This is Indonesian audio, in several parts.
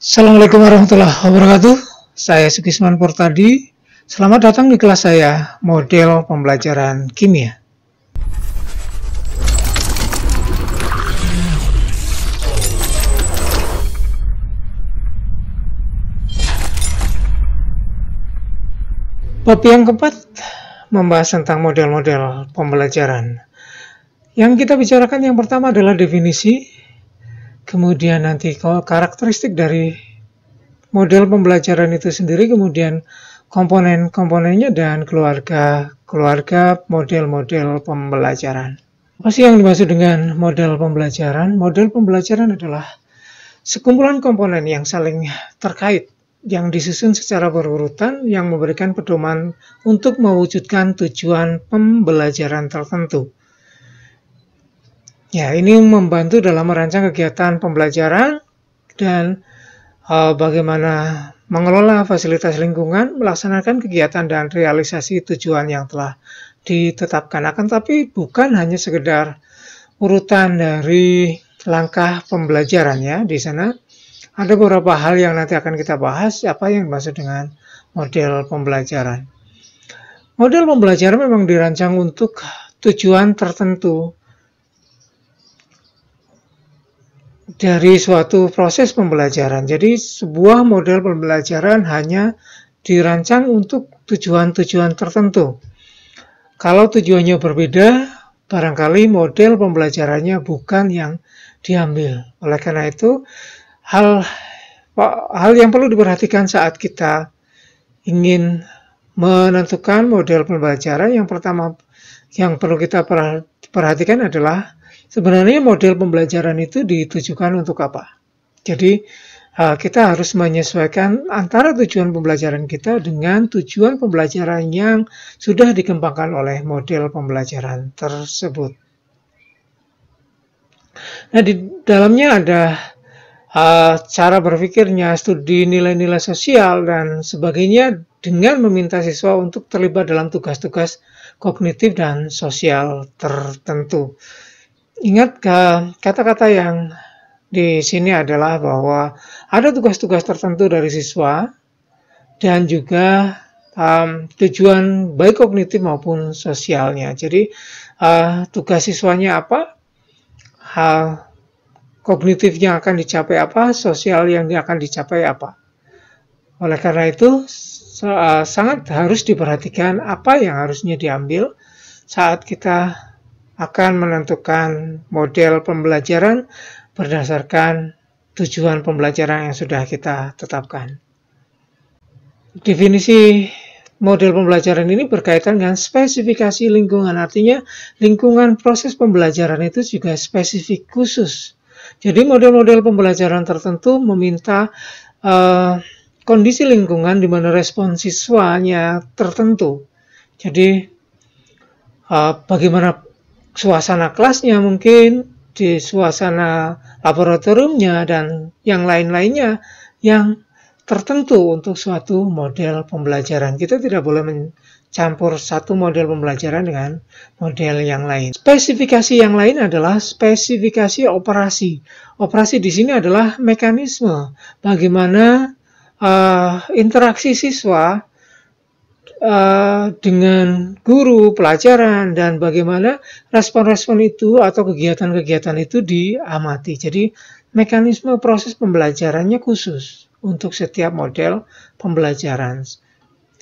Assalamualaikum warahmatullahi wabarakatuh. Saya Sukisman Purtadi. Selamat datang di kelas saya, model pembelajaran kimia. Bab yang keempat membahas tentang model-model pembelajaran. Yang kita bicarakan yang pertama adalah definisi, kemudian nanti karakteristik dari model pembelajaran itu sendiri, kemudian komponen-komponennya, dan keluarga model-model pembelajaran. Apa sih yang dimaksud dengan model pembelajaran? Model pembelajaran adalah sekumpulan komponen yang saling terkait, yang disusun secara berurutan, yang memberikan pedoman untuk mewujudkan tujuan pembelajaran tertentu. Ya, ini membantu dalam merancang kegiatan pembelajaran dan bagaimana mengelola fasilitas lingkungan, melaksanakan kegiatan dan realisasi tujuan yang telah ditetapkan. Akan tapi bukan hanya sekedar urutan dari langkah pembelajaran ya. Di sana ada beberapa hal yang nanti akan kita bahas, apa yang dimaksud dengan model pembelajaran. Model pembelajaran memang dirancang untuk tujuan tertentu dari suatu proses pembelajaran. Jadi sebuah model pembelajaran hanya dirancang untuk tujuan-tujuan tertentu. Kalau tujuannya berbeda, barangkali model pembelajarannya bukan yang diambil. Oleh karena itu, hal yang perlu diperhatikan saat kita ingin menentukan model pembelajaran, yang pertama yang perlu kita perhatikan adalah sebenarnya model pembelajaran itu ditujukan untuk apa. Jadi kita harus menyesuaikan antara tujuan pembelajaran kita dengan tujuan pembelajaran yang sudah dikembangkan oleh model pembelajaran tersebut. Nah, di dalamnya ada cara berpikirnya, studi nilai-nilai sosial, dan sebagainya, dengan meminta siswa untuk terlibat dalam tugas-tugas kognitif dan sosial tertentu. Ingat kata-kata yang di sini adalah bahwa ada tugas-tugas tertentu dari siswa dan juga tujuan baik kognitif maupun sosialnya. Jadi tugas siswanya apa? Hal kognitif yang akan dicapai apa, sosial yang akan dicapai apa. Oleh karena itu, sangat harus diperhatikan apa yang harusnya diambil saat kita akan menentukan model pembelajaran berdasarkan tujuan pembelajaran yang sudah kita tetapkan. Definisi model pembelajaran ini berkaitan dengan spesifikasi lingkungan, artinya lingkungan proses pembelajaran itu juga spesifik khusus. Jadi model-model pembelajaran tertentu meminta kondisi lingkungan di mana respon siswanya tertentu. Jadi bagaimana suasana kelasnya, mungkin di suasana laboratoriumnya, dan yang lain-lainnya yang tertentu untuk suatu model pembelajaran. Kita tidak boleh mencampur satu model pembelajaran dengan model yang lain. Spesifikasi yang lain adalah spesifikasi operasi. Operasi di sini adalah mekanisme bagaimana interaksi siswa dengan guru, pelajaran, dan bagaimana respon-respon itu atau kegiatan-kegiatan itu diamati. Jadi mekanisme proses pembelajarannya khusus untuk setiap model pembelajaran.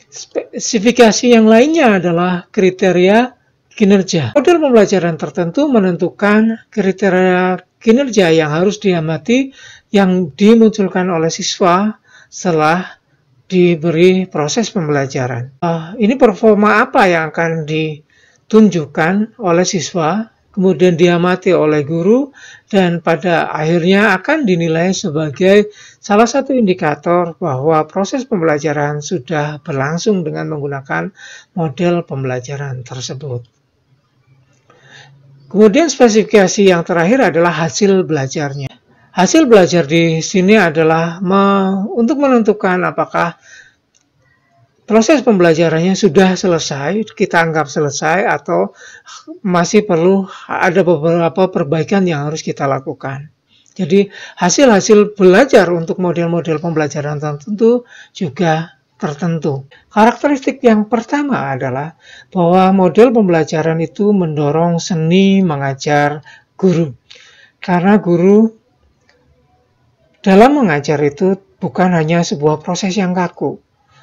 Spesifikasi yang lainnya adalah kriteria kinerja. Model pembelajaran tertentu menentukan kriteria kinerja yang harus diamati, yang dimunculkan oleh siswa setelah diberi proses pembelajaran. Ini performa apa yang akan ditunjukkan oleh siswa, kemudian diamati oleh guru, dan pada akhirnya akan dinilai sebagai salah satu indikator bahwa proses pembelajaran sudah berlangsung dengan menggunakan model pembelajaran tersebut. Kemudian spesifikasi yang terakhir adalah hasil belajarnya. Hasil belajar di sini adalah untuk menentukan apakah proses pembelajarannya sudah selesai, kita anggap selesai, atau masih perlu ada beberapa perbaikan yang harus kita lakukan. Jadi hasil-hasil belajar untuk model-model pembelajaran tertentu juga tertentu. Karakteristik yang pertama adalah bahwa model pembelajaran itu mendorong seni mengajar guru. Karena guru dalam mengajar itu bukan hanya sebuah proses yang kaku.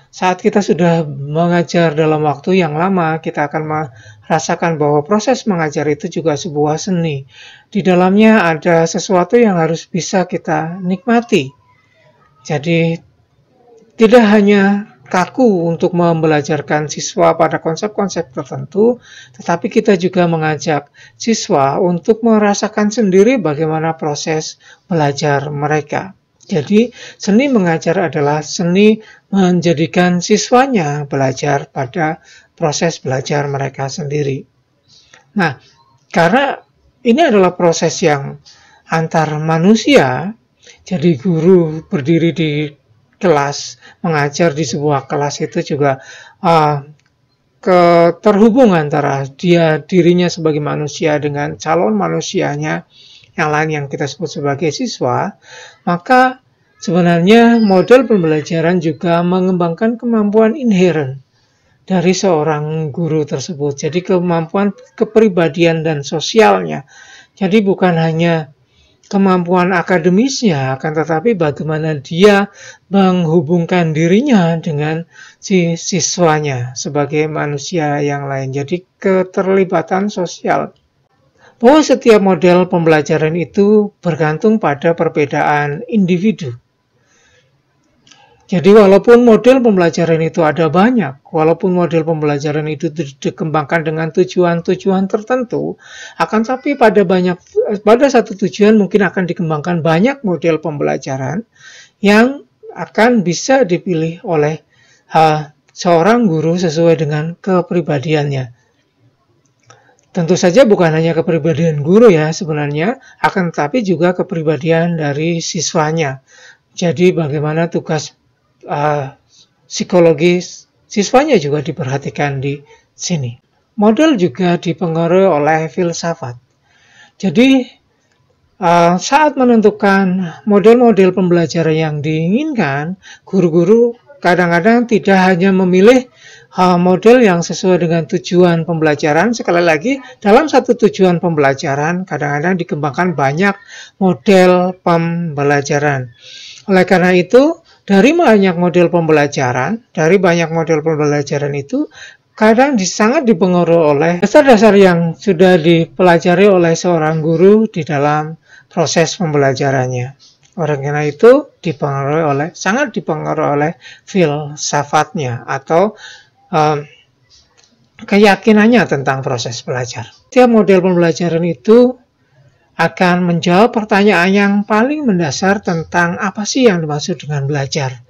Saat kita sudah mengajar dalam waktu yang lama, kita akan merasakan bahwa proses mengajar itu juga sebuah seni. Di dalamnya ada sesuatu yang harus bisa kita nikmati. Jadi, tidak hanya kaku untuk membelajarkan siswa pada konsep-konsep tertentu, tetapi kita juga mengajak siswa untuk merasakan sendiri bagaimana proses belajar mereka. Jadi, seni mengajar adalah seni menjadikan siswanya belajar pada proses belajar mereka sendiri. Nah, karena ini adalah proses yang antar manusia, jadi guru berdiri di kelas, mengajar di sebuah kelas itu juga terhubung antara dirinya sebagai manusia dengan calon manusianya yang lain yang kita sebut sebagai siswa, maka sebenarnya model pembelajaran juga mengembangkan kemampuan inheren dari seorang guru tersebut. Jadi kemampuan kepribadian dan sosialnya. Jadi bukan hanya kemampuan akademisnya, akan tetapi bagaimana dia menghubungkan dirinya dengan si siswanya sebagai manusia yang lain. Jadi keterlibatan sosial. Bahwa setiap model pembelajaran itu bergantung pada perbedaan individu. Jadi walaupun model pembelajaran itu ada banyak, walaupun model pembelajaran itu dikembangkan dengan tujuan-tujuan tertentu, akan tapi pada satu tujuan mungkin akan dikembangkan banyak model pembelajaran yang akan bisa dipilih oleh seorang guru sesuai dengan kepribadiannya. Tentu saja bukan hanya kepribadian guru ya sebenarnya, akan tetapi juga kepribadian dari siswanya. Jadi bagaimana tugas psikologis siswanya juga diperhatikan di sini. Model juga dipengaruhi oleh filsafat. Jadi saat menentukan model-model pembelajaran yang diinginkan, guru-guru kadang-kadang tidak hanya memilih model yang sesuai dengan tujuan pembelajaran. Sekali lagi, dalam satu tujuan pembelajaran, kadang-kadang dikembangkan banyak model pembelajaran. Oleh karena itu, dari banyak model pembelajaran itu, kadang sangat dipengaruhi oleh dasar-dasar yang sudah dipelajari oleh seorang guru di dalam proses pembelajarannya. Oleh karena itu, sangat dipengaruhi oleh filsafatnya atau keyakinannya tentang proses belajar. Setiap model pembelajaran itu akan menjawab pertanyaan yang paling mendasar tentang apa sih yang dimaksud dengan belajar.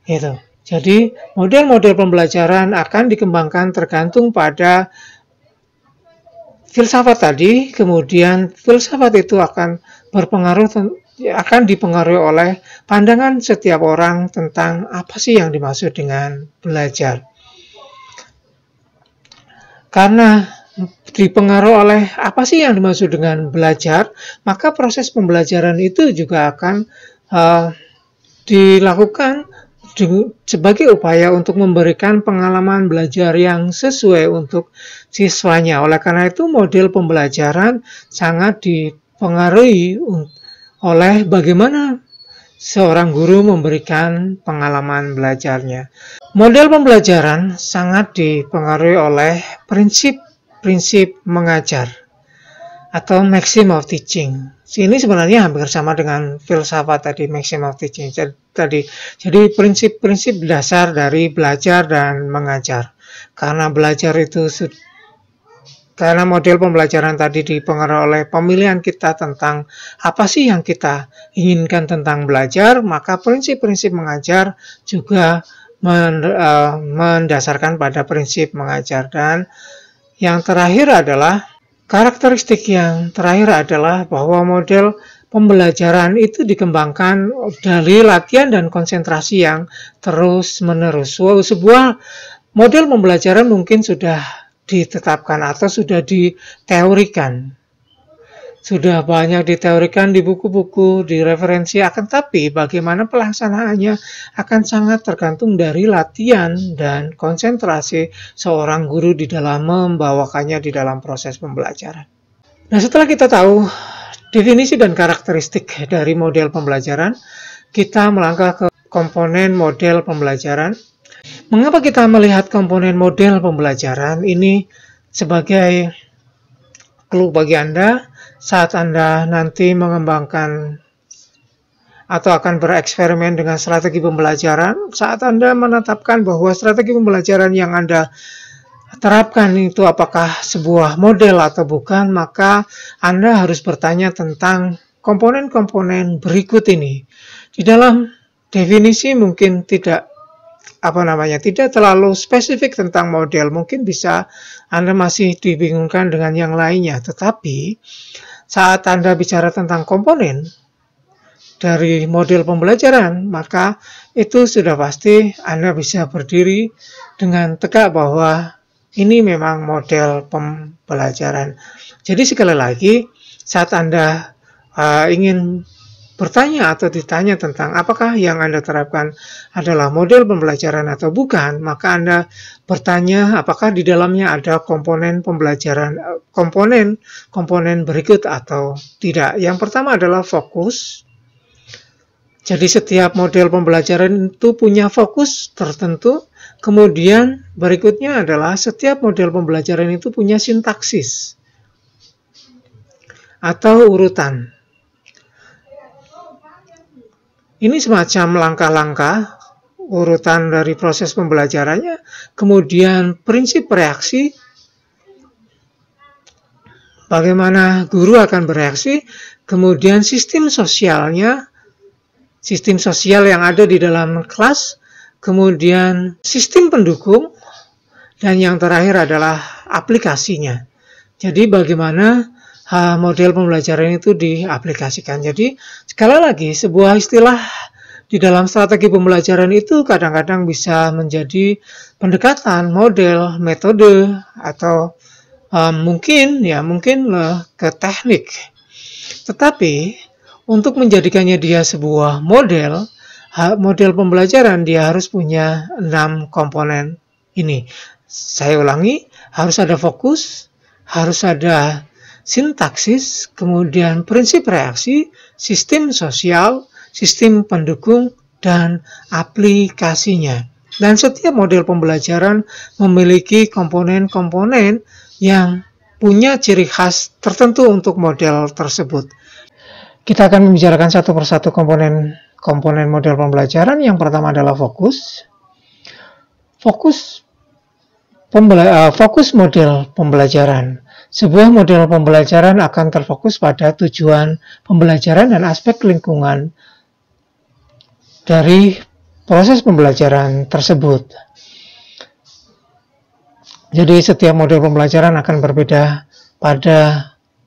Gitu. Jadi, model-model pembelajaran akan dikembangkan tergantung pada filsafat tadi, kemudian filsafat itu akan dipengaruhi oleh pandangan setiap orang tentang apa sih yang dimaksud dengan belajar. Karena dipengaruhi oleh apa sih yang dimaksud dengan belajar, maka proses pembelajaran itu juga akan dilakukan sebagai upaya untuk memberikan pengalaman belajar yang sesuai untuk siswanya. Oleh karena itu, model pembelajaran sangat dipengaruhi oleh bagaimana seorang guru memberikan pengalaman belajarnya. Model pembelajaran sangat dipengaruhi oleh prinsip mengajar atau maxim of teaching. Ini sebenarnya hampir sama dengan filsafat tadi, maxim of teaching tadi. Jadi prinsip-prinsip dasar dari belajar dan mengajar. Karena model pembelajaran tadi dipengaruhi oleh pemilihan kita tentang apa sih yang kita inginkan tentang belajar, maka prinsip-prinsip mengajar juga mendasarkan pada prinsip mengajar. Dan yang terakhir adalah karakteristik yang terakhir adalah bahwa model pembelajaran itu dikembangkan dari latihan dan konsentrasi yang terus-menerus. Sebuah model pembelajaran mungkin sudah ditetapkan atau sudah diteorikan. sudah banyak diteorikan di buku-buku, di referensi, akan tapi bagaimana pelaksanaannya akan sangat tergantung dari latihan dan konsentrasi seorang guru di dalam membawakannya di dalam proses pembelajaran. Nah, setelah kita tahu definisi dan karakteristik dari model pembelajaran, kita melangkah ke komponen model pembelajaran. Mengapa kita melihat komponen model pembelajaran ini sebagai clue bagi Anda saat Anda nanti mengembangkan atau akan bereksperimen dengan strategi pembelajaran? Saat Anda menetapkan bahwa strategi pembelajaran yang Anda terapkan itu apakah sebuah model atau bukan, maka Anda harus bertanya tentang komponen-komponen berikut ini. Di dalam definisi mungkin tidak terlalu spesifik tentang model, mungkin bisa Anda masih dibingungkan dengan yang lainnya, tetapi saat Anda bicara tentang komponen dari model pembelajaran, maka itu sudah pasti Anda bisa berdiri dengan tegak bahwa ini memang model pembelajaran. Jadi sekali lagi, saat Anda ingin bertanya atau ditanya tentang apakah yang Anda terapkan adalah model pembelajaran atau bukan, maka Anda bertanya apakah di dalamnya ada komponen pembelajaran, komponen berikut atau tidak. Yang pertama adalah fokus. Jadi setiap model pembelajaran itu punya fokus tertentu. Kemudian berikutnya adalah setiap model pembelajaran itu punya sintaksis atau urutan. Ini semacam langkah-langkah urutan dari proses pembelajarannya, kemudian prinsip reaksi, bagaimana guru akan bereaksi, kemudian sistem sosialnya, sistem sosial yang ada di dalam kelas, kemudian sistem pendukung, dan yang terakhir adalah aplikasinya. Jadi bagaimana model pembelajaran itu diaplikasikan. Jadi sekali lagi, sebuah istilah di dalam strategi pembelajaran itu kadang-kadang bisa menjadi pendekatan, model, metode, atau mungkin ke teknik. Tetapi untuk menjadikannya dia sebuah model pembelajaran, dia harus punya 6 komponen ini. Saya ulangi, harus ada fokus, harus ada sintaksis, kemudian prinsip reaksi, sistem sosial, sistem pendukung, dan aplikasinya. Dan setiap model pembelajaran memiliki komponen-komponen yang punya ciri khas tertentu untuk model tersebut. Kita akan membicarakan satu persatu komponen model pembelajaran. Yang pertama adalah fokus. Fokus model pembelajaran. Sebuah model pembelajaran akan terfokus pada tujuan pembelajaran dan aspek lingkungan dari proses pembelajaran tersebut. Jadi setiap model pembelajaran akan berbeda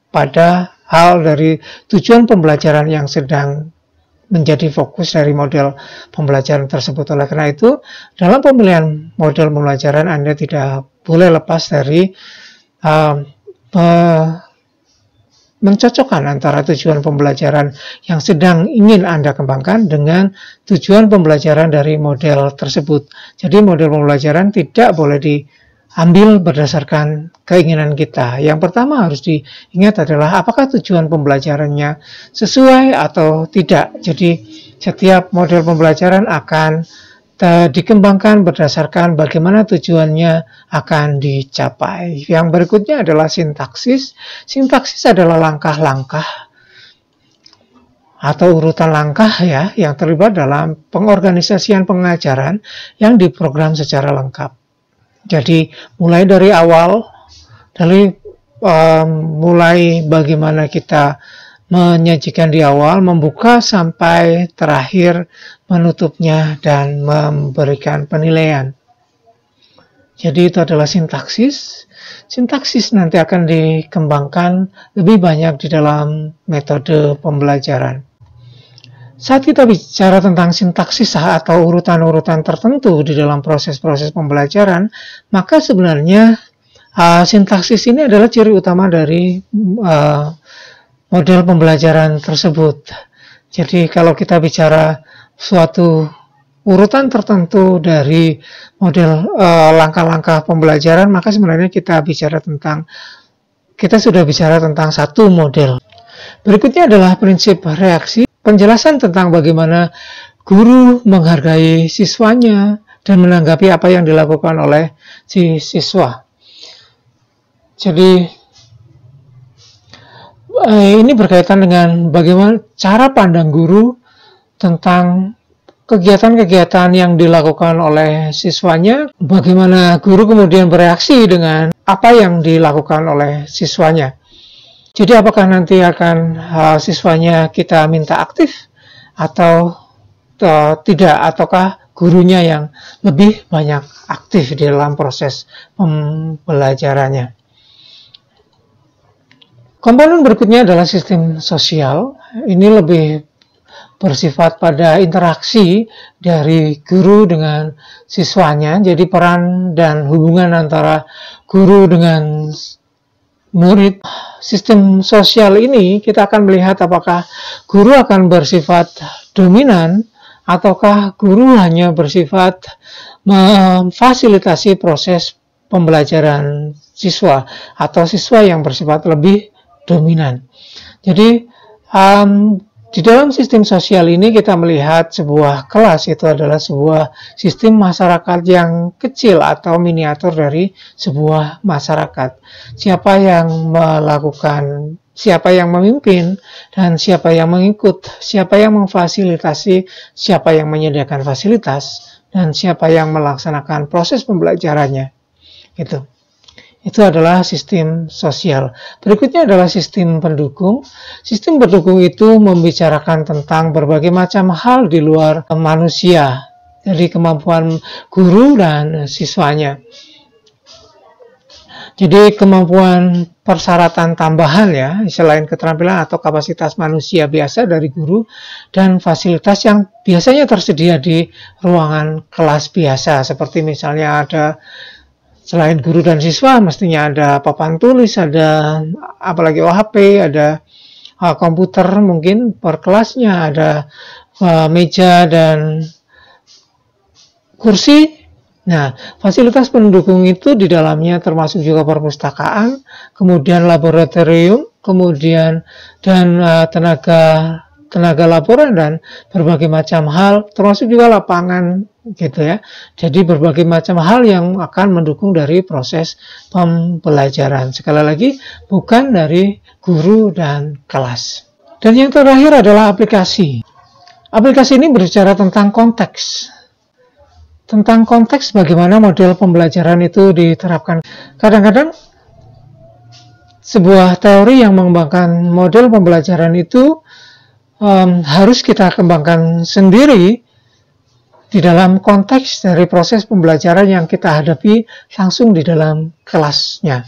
pada hal dari tujuan pembelajaran yang sedang menjadi fokus dari model pembelajaran tersebut. Oleh karena itu, dalam pemilihan model pembelajaran Anda tidak boleh lepas dari mencocokkan antara tujuan pembelajaran yang sedang ingin Anda kembangkan dengan tujuan pembelajaran dari model tersebut. Jadi model pembelajaran tidak boleh diambil berdasarkan keinginan kita. Yang pertama harus diingat adalah apakah tujuan pembelajarannya sesuai atau tidak. Jadi setiap model pembelajaran akan dikembangkan berdasarkan bagaimana tujuannya akan dicapai. Yang berikutnya adalah sintaksis. Sintaksis adalah langkah-langkah atau urutan langkah yang terlibat dalam pengorganisasian pengajaran yang diprogram secara lengkap. Jadi mulai dari awal, mulai bagaimana kita menyajikan di awal, membuka sampai terakhir menutupnya dan memberikan penilaian. Jadi itu adalah sintaksis. Sintaksis nanti akan dikembangkan lebih banyak di dalam metode pembelajaran. Saat kita bicara tentang sintaksis atau urutan-urutan tertentu di dalam proses-proses pembelajaran, maka sebenarnya sintaksis ini adalah ciri utama dari model pembelajaran tersebut. Jadi kalau kita bicara suatu urutan tertentu dari model langkah-langkah pembelajaran, maka sebenarnya kita sudah bicara tentang satu model. Berikutnya adalah prinsip reaksi, penjelasan tentang bagaimana guru menghargai siswanya dan menanggapi apa yang dilakukan oleh si siswa. Jadi ini berkaitan dengan bagaimana cara pandang guru tentang kegiatan-kegiatan yang dilakukan oleh siswanya, bagaimana guru kemudian bereaksi dengan apa yang dilakukan oleh siswanya. Jadi apakah nanti akan siswanya kita minta aktif atau tidak, ataukah gurunya yang lebih banyak aktif di dalam proses pembelajarannya. Komponen berikutnya adalah sistem sosial. Ini lebih bersifat pada interaksi dari guru dengan siswanya. Jadi peran dan hubungan antara guru dengan murid. Sistem sosial ini kita akan melihat apakah guru akan bersifat dominan ataukah guru hanya bersifat memfasilitasi proses pembelajaran siswa atau siswa yang bersifat lebih dominan. Jadi di dalam sistem sosial ini kita melihat sebuah kelas itu adalah sebuah sistem masyarakat yang kecil atau miniatur dari sebuah masyarakat. Siapa yang melakukan, siapa yang memimpin, dan siapa yang mengikut, siapa yang memfasilitasi, siapa yang menyediakan fasilitas, dan siapa yang melaksanakan proses pembelajarannya. Gitu. Itu adalah sistem sosial. Berikutnya adalah sistem pendukung. Sistem pendukung itu membicarakan tentang berbagai macam hal di luar manusia, dari kemampuan guru dan siswanya. Jadi kemampuan persyaratan tambahan ya, selain keterampilan atau kapasitas manusia biasa dari guru dan fasilitas yang biasanya tersedia di ruangan kelas biasa, seperti misalnya ada selain guru dan siswa, mestinya ada papan tulis, ada apalagi OHP, ada komputer mungkin per kelasnya, ada meja dan kursi. Nah, fasilitas pendukung itu di dalamnya termasuk juga perpustakaan, kemudian laboratorium, kemudian dan tenaga laporan dan berbagai macam hal, termasuk juga lapangan gitu ya. Jadi berbagai macam hal yang akan mendukung dari proses pembelajaran. Sekali lagi, bukan dari guru dan kelas. Dan yang terakhir adalah aplikasi. Aplikasi ini berbicara tentang konteks. Tentang konteks bagaimana model pembelajaran itu diterapkan. Kadang-kadang sebuah teori yang mengembangkan model pembelajaran itu harus kita kembangkan sendiri di dalam konteks dari proses pembelajaran yang kita hadapi langsung di dalam kelasnya.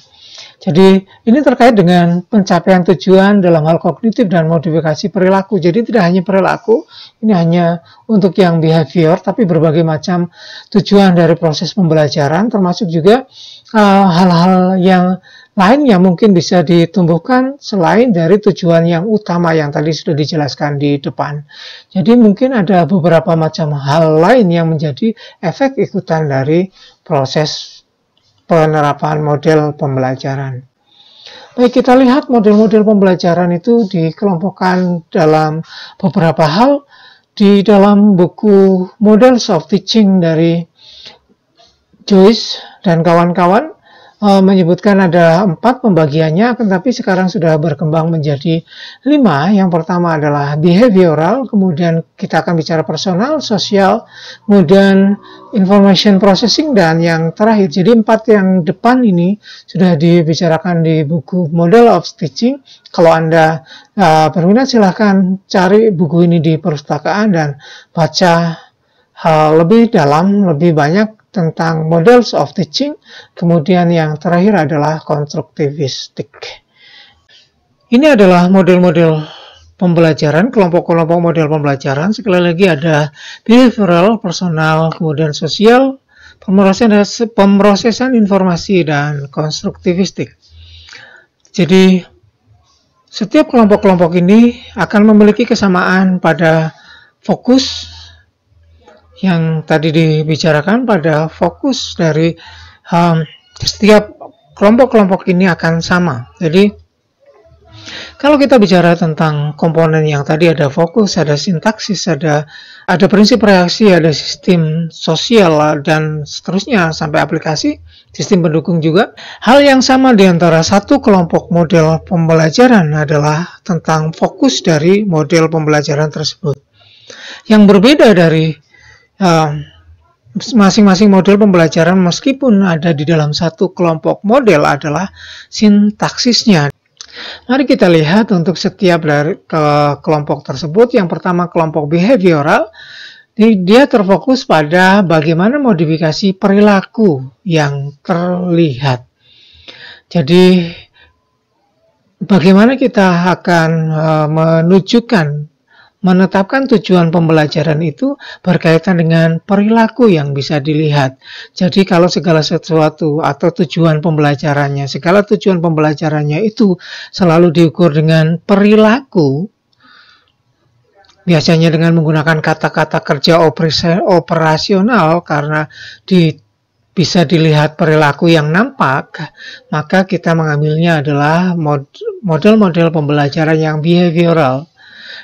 Jadi ini terkait dengan pencapaian tujuan dalam hal kognitif dan modifikasi perilaku. Jadi tidak hanya perilaku, ini hanya untuk yang behavior, tapi berbagai macam tujuan dari proses pembelajaran, termasuk juga hal-hal yang lain yang mungkin bisa ditumbuhkan selain dari tujuan yang utama yang tadi sudah dijelaskan di depan. Jadi mungkin ada beberapa macam hal lain yang menjadi efek ikutan dari proses penerapan model pembelajaran. Baik, kita lihat model-model pembelajaran itu dikelompokkan dalam beberapa hal di dalam buku Models of Teaching dari Joyce dan kawan-kawan. Menyebutkan ada 4 pembagiannya, tetapi sekarang sudah berkembang menjadi 5. Yang pertama adalah behavioral, kemudian kita akan bicara personal, sosial, kemudian information processing, dan yang terakhir. Jadi 4 yang depan ini sudah dibicarakan di buku Model of Teaching. Kalau Anda berminat silahkan cari buku ini di perpustakaan dan baca lebih dalam, lebih banyak tentang models of teaching. Kemudian yang terakhir adalah konstruktivistik. Ini adalah model-model pembelajaran, kelompok-kelompok model pembelajaran. Sekali lagi ada behavioral, personal, kemudian sosial, pemrosesan informasi, dan konstruktivistik. Jadi Setiap kelompok-kelompok ini akan memiliki kesamaan pada fokus yang tadi dibicarakan, pada fokus dari setiap kelompok-kelompok ini akan sama. Jadi kalau kita bicara tentang komponen yang tadi ada fokus, ada sintaksis, ada prinsip reaksi, ada sistem sosial, dan seterusnya sampai aplikasi, sistem pendukung juga. Hal yang sama di antara satu kelompok model pembelajaran adalah tentang fokus dari model pembelajaran tersebut. Yang berbeda dari masing-masing model pembelajaran meskipun ada di dalam satu kelompok model adalah sintaksisnya. Mari kita lihat untuk setiap dari kelompok tersebut. Yang pertama kelompok behavioral, dia terfokus pada bagaimana modifikasi perilaku yang terlihat. Jadi bagaimana kita akan menetapkan tujuan pembelajaran itu berkaitan dengan perilaku yang bisa dilihat. Jadi kalau segala sesuatu atau segala tujuan pembelajarannya itu selalu diukur dengan perilaku, biasanya dengan menggunakan kata-kata kerja operasional karena bisa dilihat perilaku yang nampak, maka kita mengambilnya adalah model-model pembelajaran yang behavioral.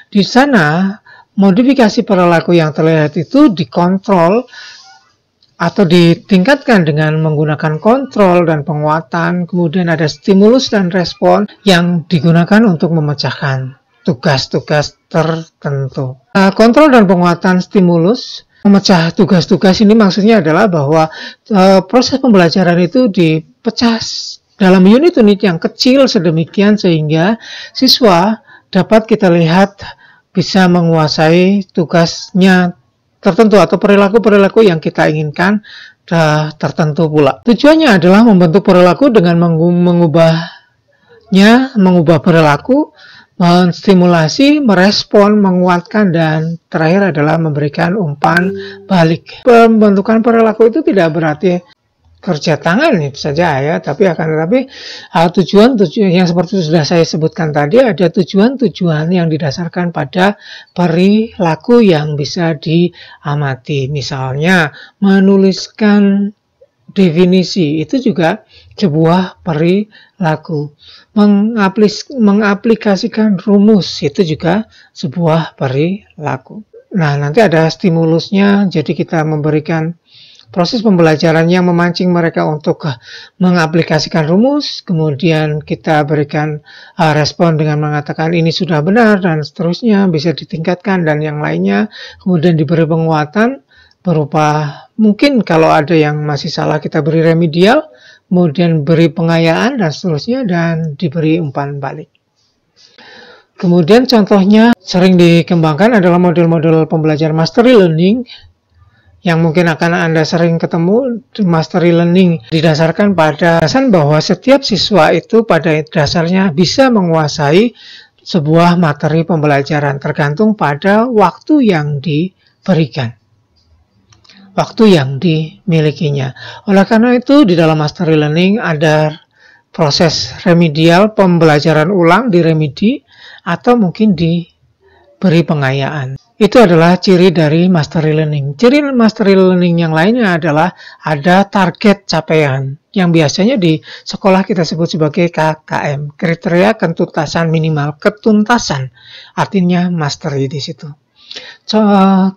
Di sana, modifikasi perilaku yang terlihat itu dikontrol atau ditingkatkan dengan menggunakan kontrol dan penguatan. Kemudian ada stimulus dan respon yang digunakan untuk memecahkan tugas-tugas tertentu. Kontrol dan penguatan stimulus, memecah tugas-tugas ini maksudnya adalah bahwa proses pembelajaran itu dipecah dalam unit-unit yang kecil sedemikian sehingga siswa dapat kita lihat bisa menguasai tugasnya tertentu atau perilaku-perilaku yang kita inginkan tertentu pula. Tujuannya adalah membentuk perilaku dengan mengubah perilaku, menstimulasi, merespon, menguatkan, dan terakhir adalah memberikan umpan balik. Pembentukan perilaku itu tidak berarti kerja tangan itu saja ya, tapi tujuan yang seperti sudah saya sebutkan tadi, ada tujuan-tujuan yang didasarkan pada perilaku yang bisa diamati. Misalnya menuliskan definisi itu juga sebuah perilaku. Mengaplikasikan rumus itu juga sebuah perilaku. Nah, nanti ada stimulusnya, jadi kita memberikan proses pembelajaran yang memancing mereka untuk mengaplikasikan rumus, kemudian kita berikan respon dengan mengatakan ini sudah benar dan seterusnya, bisa ditingkatkan dan yang lainnya, kemudian diberi penguatan berupa mungkin kalau ada yang masih salah kita beri remedial, kemudian beri pengayaan dan seterusnya, dan diberi umpan balik. Kemudian contohnya sering dikembangkan adalah model-model pembelajaran mastery learning yang mungkin akan Anda sering ketemu. Mastery learning didasarkan pada alasan bahwa setiap siswa itu pada dasarnya bisa menguasai sebuah materi pembelajaran tergantung pada waktu yang diberikan, waktu yang dimilikinya. Oleh karena itu di dalam mastery learning ada proses remedial, pembelajaran ulang di remedi, atau mungkin diberi pengayaan. Itu adalah ciri dari mastery learning. Ciri mastery learning yang lainnya adalah ada target capaian yang biasanya di sekolah kita sebut sebagai KKM, kriteria ketuntasan minimal, ketuntasan artinya mastery di situ.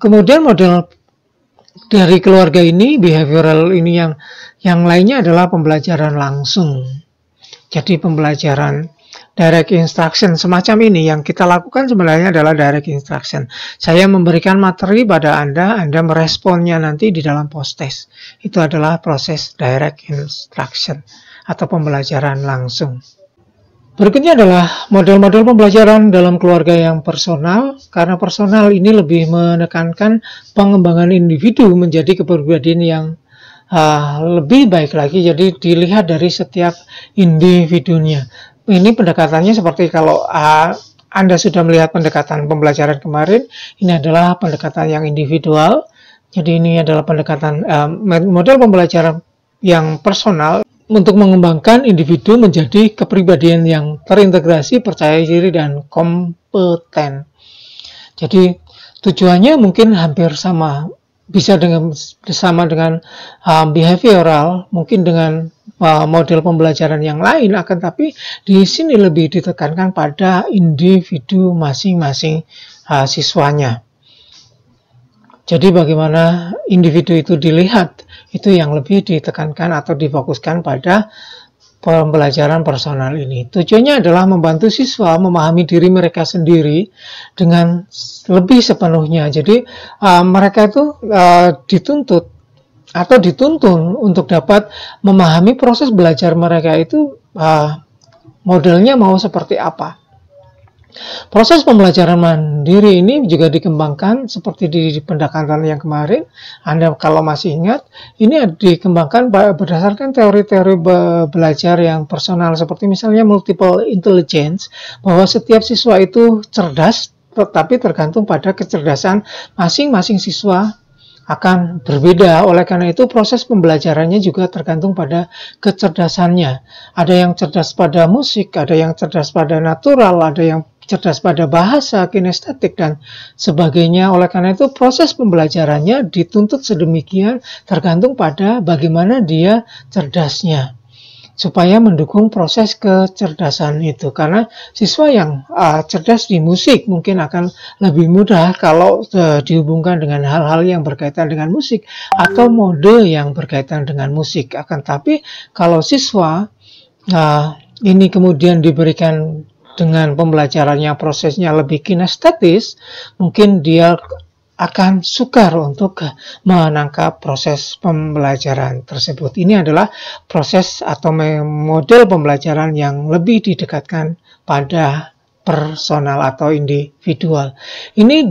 Kemudian model dari keluarga ini, behavioral ini, yang lainnya adalah pembelajaran langsung. Jadi pembelajaran direct instruction semacam ini yang kita lakukan sebenarnya adalah direct instruction. Saya memberikan materi pada Anda meresponnya nanti di dalam post-test. Itu adalah proses direct instruction atau pembelajaran langsung. Berikutnya adalah model-model pembelajaran dalam keluarga yang personal, karena personal ini lebih menekankan pengembangan individu menjadi kepribadian yang lebih baik lagi, jadi dilihat dari setiap individunya. Ini pendekatannya seperti kalau Anda sudah melihat pendekatan pembelajaran kemarin, ini adalah pendekatan yang individual. Jadi ini adalah pendekatan model pembelajaran yang personal. untuk mengembangkan individu menjadi kepribadian yang terintegrasi, percaya diri, dan kompeten. Jadi tujuannya mungkin hampir sama, bisa sama dengan behavioral, mungkin dengan model pembelajaran yang lain, akan tapi di sini lebih ditekankan pada individu masing-masing siswanya. Jadi bagaimana individu itu dilihat, itu yang lebih ditekankan atau difokuskan pada pembelajaran personal ini. Tujuannya adalah membantu siswa memahami diri mereka sendiri dengan lebih sepenuhnya. Jadi mereka itu dituntut atau dituntun untuk dapat memahami proses belajar mereka itu modelnya mau seperti apa. Proses pembelajaran mandiri ini juga dikembangkan seperti di pendekatan yang kemarin. Anda kalau masih ingat, ini dikembangkan berdasarkan teori-teori belajar yang personal, seperti misalnya multiple intelligence, bahwa setiap siswa itu cerdas, tetapi tergantung pada kecerdasan masing-masing siswa akan berbeda. Oleh karena itu proses pembelajarannya juga tergantung pada kecerdasannya. Ada yang cerdas pada musik, ada yang cerdas pada natural, ada yang cerdas pada bahasa, kinestetik, dan sebagainya. Oleh karena itu proses pembelajarannya dituntut sedemikian tergantung pada bagaimana dia cerdasnya, supaya mendukung proses kecerdasan itu. Karena siswa yang cerdas di musik mungkin akan lebih mudah kalau dihubungkan dengan hal-hal yang berkaitan dengan musik atau mode yang berkaitan dengan musik. Akan tapi kalau siswa ini kemudian diberikan dengan pembelajarannya prosesnya lebih kinestetis, mungkin dia akan sukar untuk menangkap proses pembelajaran tersebut. Ini adalah proses atau model pembelajaran yang lebih didekatkan pada personal atau individual. Ini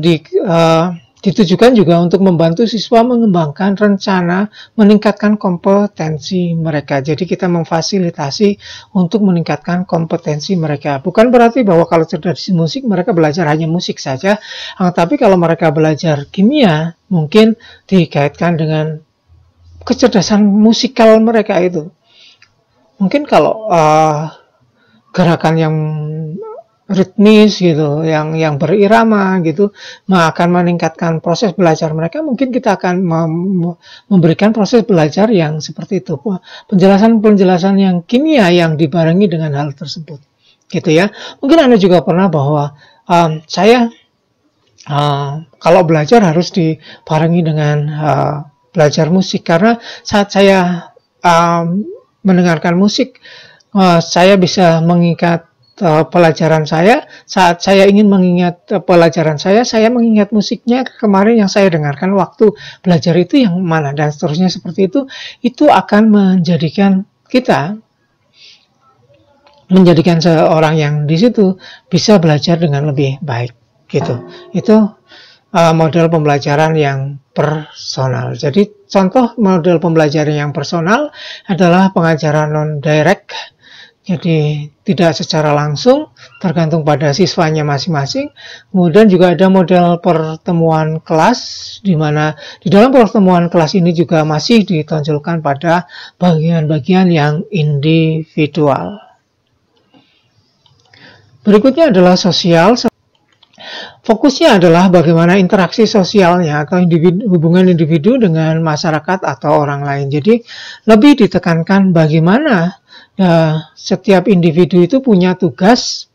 ditujukan juga untuk membantu siswa mengembangkan rencana meningkatkan kompetensi mereka. Jadi kita memfasilitasi untuk meningkatkan kompetensi mereka. Bukan berarti bahwa kalau cerdas di musik mereka belajar hanya musik saja, tapi kalau mereka belajar kimia mungkin dikaitkan dengan kecerdasan musikal mereka itu. Mungkin kalau gerakan yang ritmis gitu, yang berirama gitu, akan meningkatkan proses belajar mereka. Mungkin kita akan memberikan proses belajar yang seperti itu, penjelasan-penjelasan yang kimia yang dibarengi dengan hal tersebut, gitu ya. Mungkin Anda juga pernah bahwa saya kalau belajar harus dibarengi dengan belajar musik, karena saat saya mendengarkan musik, saya bisa mengingat pelajaran saya. Saat saya ingin mengingat pelajaran saya mengingat musiknya kemarin yang saya dengarkan waktu belajar itu yang mana, dan seterusnya seperti itu akan menjadikan seorang yang di situ bisa belajar dengan lebih baik, gitu. Itu model pembelajaran yang personal. Jadi contoh model pembelajaran yang personal adalah pengajaran non-direct. Jadi tidak secara langsung, tergantung pada siswanya masing-masing. Kemudian juga ada model pertemuan kelas, di mana di dalam pertemuan kelas ini juga masih ditonjolkan pada bagian-bagian yang individual. Berikutnya adalah sosial. Fokusnya adalah bagaimana interaksi sosialnya atau hubungan individu dengan masyarakat atau orang lain. Jadi lebih ditekankan bagaimana setiap individu itu punya tugas,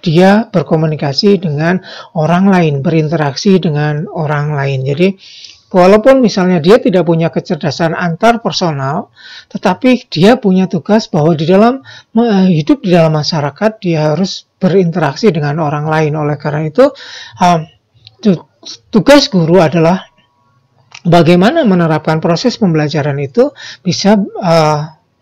dia berkomunikasi dengan orang lain, berinteraksi dengan orang lain. Jadi walaupun misalnya dia tidak punya kecerdasan antar personal, tetapi dia punya tugas bahwa di dalam hidup di dalam masyarakat dia harus berinteraksi dengan orang lain. Oleh karena itu tugas guru adalah bagaimana menerapkan proses pembelajaran itu bisa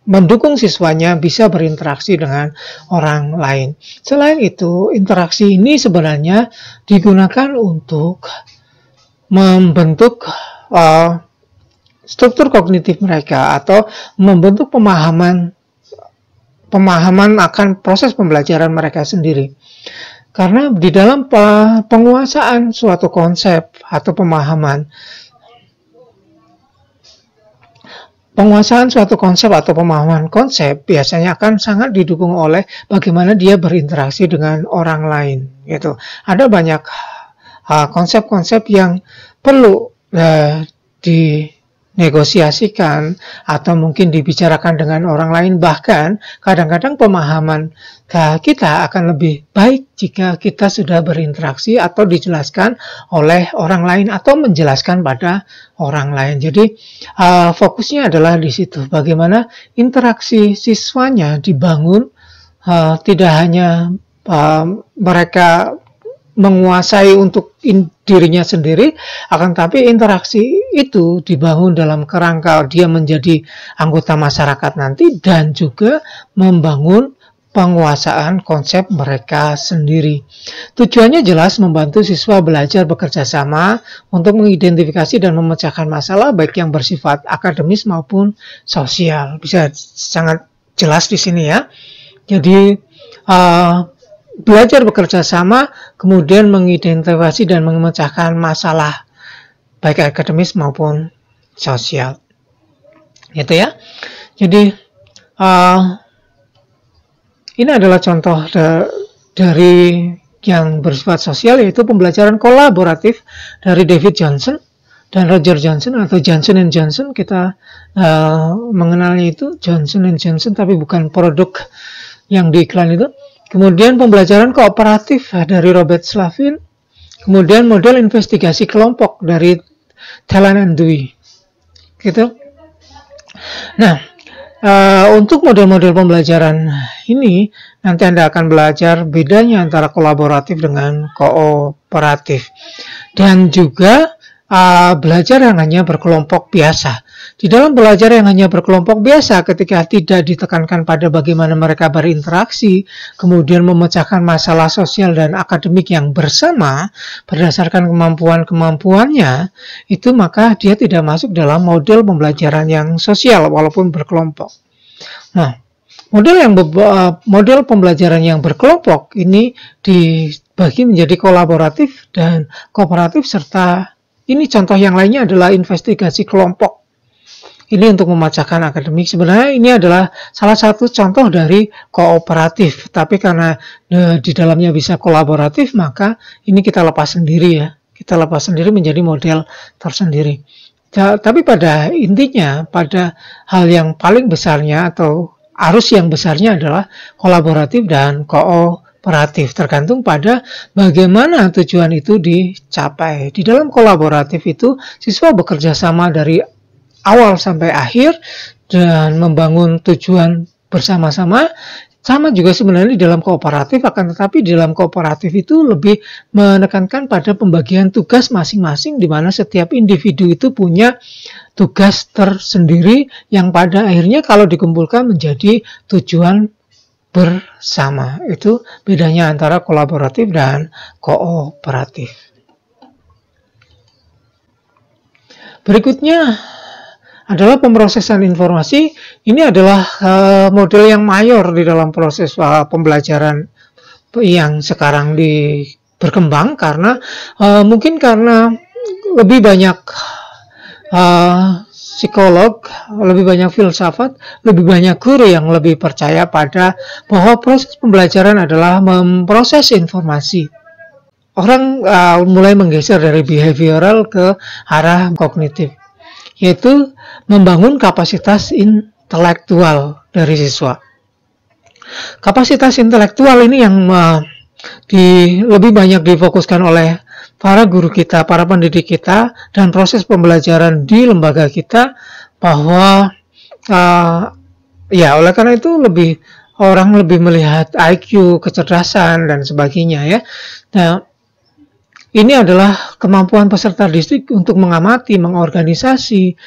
mendukung siswanya bisa berinteraksi dengan orang lain. Selain itu, interaksi ini sebenarnya digunakan untuk membentuk struktur kognitif mereka atau membentuk pemahaman akan proses pembelajaran mereka sendiri. Karena di dalam penguasaan suatu konsep atau pemahaman penguasaan suatu konsep atau pemahaman konsep biasanya akan sangat didukung oleh bagaimana dia berinteraksi dengan orang lain gitu. Ada banyak konsep-konsep yang perlu dinegosiasikan atau mungkin dibicarakan dengan orang lain, bahkan kadang-kadang pemahaman kita akan lebih baik jika kita sudah berinteraksi atau dijelaskan oleh orang lain atau menjelaskan pada orang lain. Jadi fokusnya adalah di situ, bagaimana interaksi siswanya dibangun, tidak hanya mereka menguasai untuk dirinya sendiri, akan tapi interaksi itu dibangun dalam kerangka dia menjadi anggota masyarakat nanti dan juga membangun penguasaan konsep mereka sendiri. Tujuannya jelas membantu siswa belajar bekerja sama untuk mengidentifikasi dan memecahkan masalah baik yang bersifat akademis maupun sosial. Bisa sangat jelas di sini ya. Jadi belajar bekerja sama, kemudian mengidentifikasi dan memecahkan masalah baik akademis maupun sosial. Gitu ya. Jadi ini adalah contoh dari yang bersifat sosial, yaitu pembelajaran kolaboratif dari David Johnson dan Roger Johnson atau Johnson & Johnson. Kita mengenalnya itu Johnson & Johnson, tapi bukan produk yang di iklan itu. Kemudian pembelajaran kooperatif dari Robert Slavin. Kemudian model investigasi kelompok dari Thaler and Dewey. Gitu. Nah, untuk model-model pembelajaran ini, nanti Anda akan belajar bedanya antara kolaboratif dengan kooperatif. Dan juga belajar yang hanya berkelompok biasa. Di dalam belajar yang hanya berkelompok biasa, ketika tidak ditekankan pada bagaimana mereka berinteraksi, kemudian memecahkan masalah sosial dan akademik yang bersama berdasarkan kemampuan-kemampuannya, itu maka dia tidak masuk dalam model pembelajaran yang sosial walaupun berkelompok. Nah, model pembelajaran yang berkelompok ini dibagi menjadi kolaboratif dan kooperatif, serta ini contoh yang lainnya adalah investigasi kelompok. Ini untuk memecahkan akademik. Sebenarnya ini adalah salah satu contoh dari kooperatif, tapi karena di dalamnya bisa kolaboratif, maka ini kita lepas sendiri ya. Kita lepas sendiri menjadi model tersendiri. Tapi pada intinya, pada hal yang paling besarnya atau arus yang besarnya adalah kolaboratif dan kooperatif, tergantung pada bagaimana tujuan itu dicapai. Di dalam kolaboratif itu, siswa bekerja sama dari awal sampai akhir dan membangun tujuan bersama-sama. Sama juga sebenarnya di dalam kooperatif, akan tetapi di dalam kooperatif itu lebih menekankan pada pembagian tugas masing-masing, di mana setiap individu itu punya tugas tersendiri yang pada akhirnya kalau dikumpulkan menjadi tujuan bersama. Itu bedanya antara kolaboratif dan kooperatif. Berikutnya adalah pemrosesan informasi. Ini adalah model yang mayor di dalam proses pembelajaran yang sekarang berkembang, karena mungkin karena lebih banyak psikolog, lebih banyak filsafat, lebih banyak guru yang lebih percaya pada bahwa proses pembelajaran adalah memproses informasi. Orang mulai menggeser dari behavioral ke arah kognitif, yaitu membangun kapasitas intelektual dari siswa. Kapasitas intelektual ini yang lebih banyak difokuskan oleh para guru kita, para pendidik kita, dan proses pembelajaran di lembaga kita, bahwa oleh karena itu orang lebih melihat IQ, kecerdasan, dan sebagainya ya. Nah, ini adalah kemampuan peserta didik untuk mengamati, mengorganisasi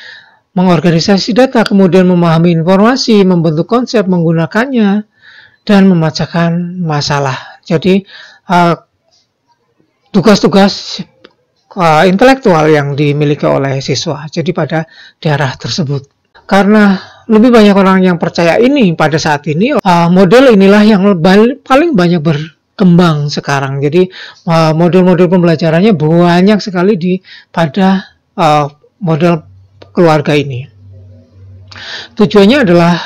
data, kemudian memahami informasi, membentuk konsep, menggunakannya, dan memecahkan masalah. Jadi, tugas-tugas intelektual yang dimiliki oleh siswa. Jadi pada daerah tersebut. Karena lebih banyak orang yang percaya ini pada saat ini, model inilah yang paling banyak berkembang sekarang. Jadi model-model pembelajarannya banyak sekali pada model keluarga ini. Tujuannya adalah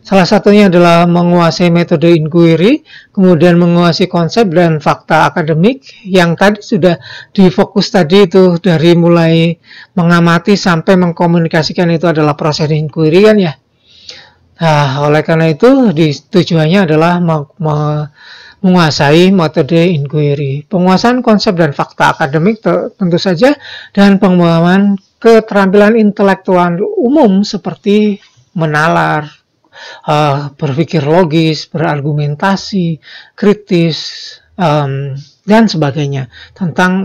salah satunya adalah menguasai metode inquiry, kemudian menguasai konsep dan fakta akademik yang tadi sudah difokus tadi itu dari mulai mengamati sampai mengkomunikasikan itu adalah proses inquiry kan ya. Nah, oleh karena itu tujuannya adalah menguasai metode inquiry, penguasaan konsep dan fakta akademik tentu saja, dan pengembangan keterampilan intelektual umum seperti menalar, berpikir logis, berargumentasi, kritis, dan sebagainya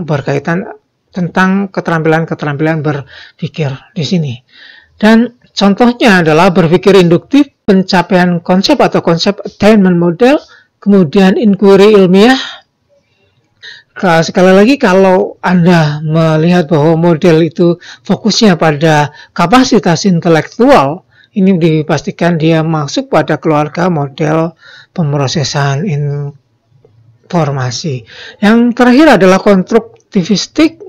berkaitan tentang keterampilan berpikir di sini. Dan contohnya adalah berpikir induktif, pencapaian konsep atau konsep attainment model, kemudian inquiry ilmiah. Sekali lagi, kalau Anda melihat bahwa model itu fokusnya pada kapasitas intelektual, ini dipastikan dia masuk pada keluarga model pemrosesan informasi. Yang terakhir adalah konstruktivistik.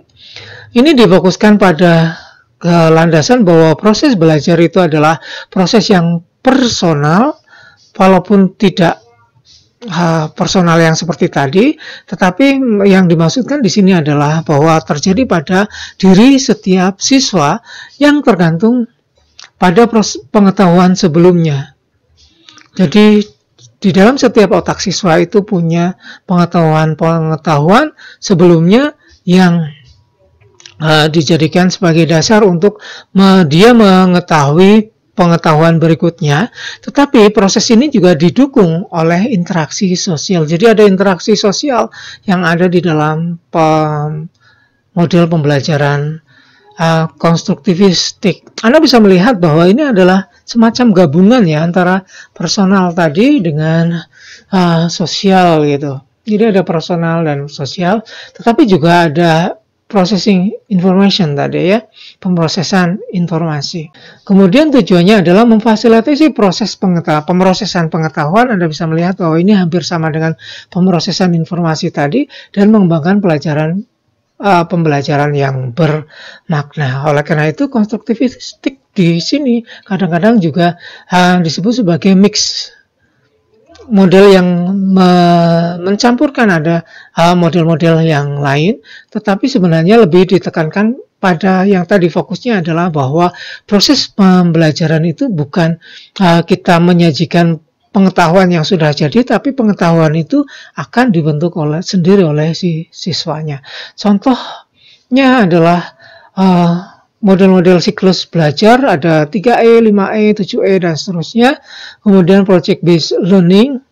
Ini difokuskan pada landasan bahwa proses belajar itu adalah proses yang personal, walaupun tidak personal yang seperti tadi, tetapi yang dimaksudkan di sini adalah bahwa terjadi pada diri setiap siswa yang tergantung pada pengetahuan sebelumnya. Jadi di dalam setiap otak siswa itu punya pengetahuan sebelumnya yang dijadikan sebagai dasar untuk dia mengetahui pengetahuan berikutnya, tetapi proses ini juga didukung oleh interaksi sosial. Jadi ada interaksi sosial yang ada di dalam model pembelajaran konstruktivistik. Anda bisa melihat bahwa ini adalah semacam gabungan ya antara personal tadi dengan sosial gitu. Jadi ada personal dan sosial, tetapi juga ada processing information tadi ya, pemrosesan informasi. Kemudian tujuannya adalah memfasilitasi proses pemrosesan pengetahuan. Anda bisa melihat bahwa ini hampir sama dengan pemrosesan informasi tadi dan mengembangkan pembelajaran yang bermakna. Oleh karena itu, konstruktivistik di sini kadang-kadang juga disebut sebagai mix model yang mencampurkan ada model-model yang lain, tetapi sebenarnya lebih ditekankan pada yang tadi fokusnya adalah bahwa proses pembelajaran itu bukan kita menyajikan pengetahuan yang sudah jadi, tapi pengetahuan itu akan dibentuk sendiri oleh si siswanya. Contohnya adalah model-model siklus belajar, ada 3E, 5E, 7E, dan seterusnya. Kemudian project based learning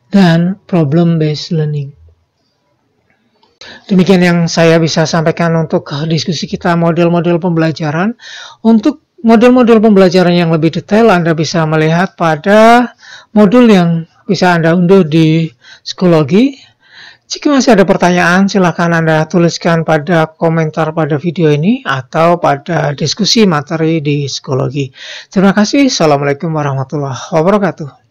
dan problem based learning. Demikian yang saya bisa sampaikan untuk diskusi kita model-model pembelajaran. Untuk model-model pembelajaran yang lebih detail, Anda bisa melihat pada modul yang bisa Anda unduh di Skoologi. Jika masih ada pertanyaan, silakan Anda tuliskan pada komentar pada video ini atau pada diskusi materi di Skoologi. Terima kasih. Assalamualaikum warahmatullahi wabarakatuh.